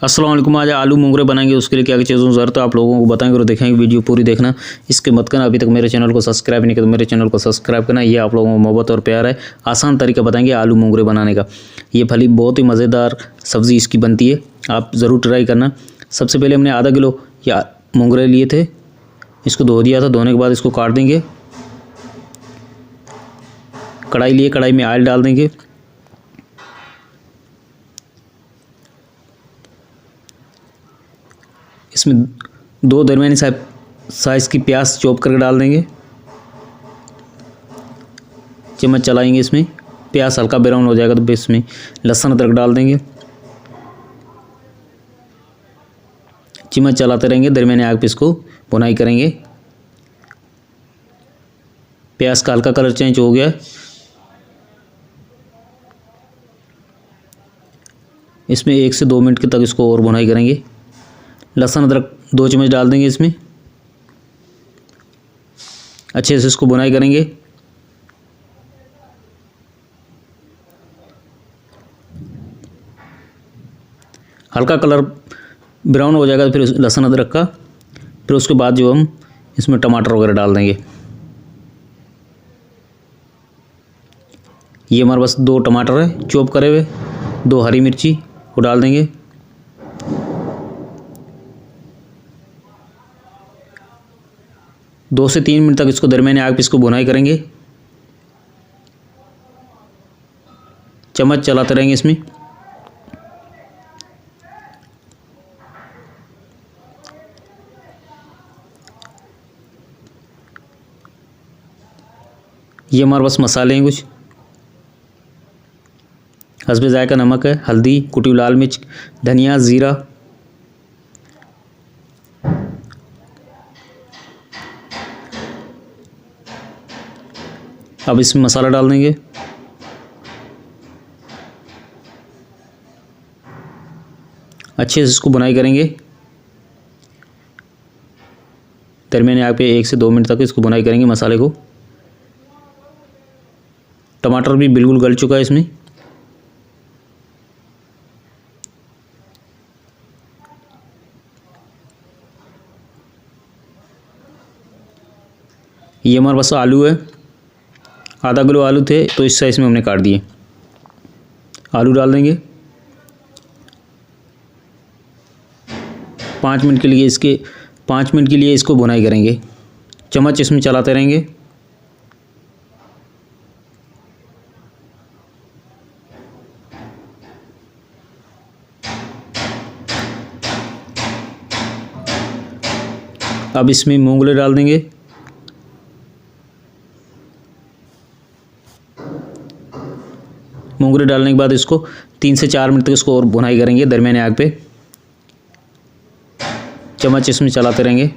अस्सलाम वालेकुम। आज आलू मोंगरे बनाएंगे, उसके लिए क्या क्या चीज़ों की ज़रूरत है आप लोगों को बताएंगे और देखेंगे। वीडियो पूरी देखना, इसके मत करना। अभी तक मेरे चैनल को सब्सक्राइब नहीं किया तो मेरे चैनल को सब्सक्राइब करना। ये आप लोगों को मोहब्बत और प्यार है। आसान तरीका बताएंगे आलू मोंगरे बनाने का। ये फली बहुत ही मज़ेदार सब्ज़ी इसकी बनती है, आप ज़रूर ट्राई करना। सबसे पहले हमने आधा किलो या मोंगरे लिए थे, इसको धो दिया था। धोने के बाद इसको काट देंगे। कढ़ाई लिए, कढ़ाई में ऑयल डाल देंगे। इसमें 2 दरमियानी साइज़ की प्याज चॉप करके डाल देंगे। चम्मच चलाएंगे, इसमें प्याज हल्का ब्राउन हो जाएगा तो इसमें लहसुन अदरक डाल देंगे। चम्मच चलाते रहेंगे, दरमियानी आग पे इसको भुनाई करेंगे। प्याज का हल्का कलर चेंज हो गया, इसमें 1 से 2 मिनट तक इसको और भुनाई करेंगे। लहसुन अदरक 2 चम्मच डाल देंगे इसमें, अच्छे से इसको भुनाई करेंगे। हल्का कलर ब्राउन हो जाएगा तो फिर लहसुन अदरक का, फिर उसके बाद जो हम इसमें टमाटर वगैरह डाल देंगे। ये हमारे पास 2 टमाटर है चॉप करे हुए, 2 हरी मिर्ची वो डाल देंगे। दो से 3 मिनट तक इसको दरमियानी आग पे इसको भुनाई करेंगे। चम्मच चलाते रहेंगे इसमें। ये हमारे पास मसाले हैं कुछ, हस्बे जायका नमक है, हल्दी, कुटी हुई लाल मिर्च, धनिया, ज़ीरा। अब इसमें मसाला डाल देंगे। अच्छे से इसको भुनाई करेंगे दरमियानी आग पे। 1 से 2 मिनट तक इसको भुनाई करेंगे मसाले को। टमाटर भी बिल्कुल गल चुका है इसमें। ये हमारे पास आलू है, आधा किलो आलू थे तो इस साइज़ में हमने काट दिए। आलू डाल देंगे। 5 मिनट के लिए इसको भुनाई करेंगे। चम्मच इसमें चलाते रहेंगे। अब इसमें मूंगले डाल देंगे। मूंगरे डालने के बाद इसको 3 से 4 मिनट तक इसको और भुनाई करेंगे दरमियानी आग पे। चम्मच इसमें चलाते रहेंगे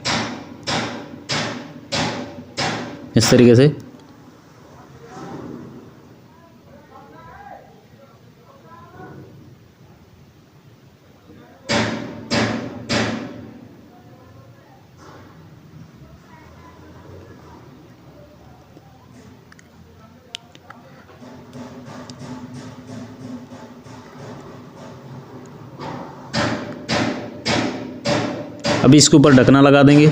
इस तरीके से। अभी इसके ऊपर ढकना लगा देंगे।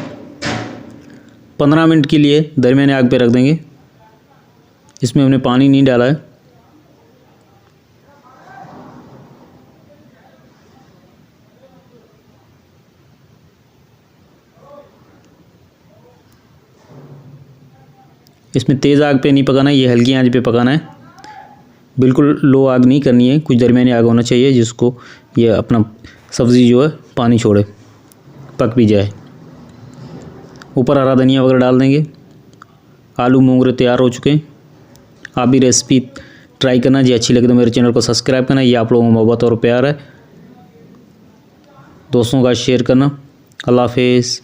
15 मिनट के लिए दरमियानी आग पे रख देंगे। इसमें हमने पानी नहीं डाला है। इसमें तेज़ आग पे नहीं पकाना है, ये हल्की आंच पे पकाना है। बिल्कुल लो आग नहीं करनी है, कुछ दरमियानी आग होना चाहिए जिसको ये अपना सब्ज़ी जो है पानी छोड़े, पक भी जाए। ऊपर हरा धनिया वगैरह डाल देंगे। आलू मोंगरे तैयार हो चुके हैं। आप भी रेसिपी ट्राई करना जी, अच्छी लगे तो मेरे चैनल को सब्सक्राइब करना। ये आप लोगों को मोहब्बत और प्यार है। दोस्तों का शेयर करना। अल्लाह हाफिज़।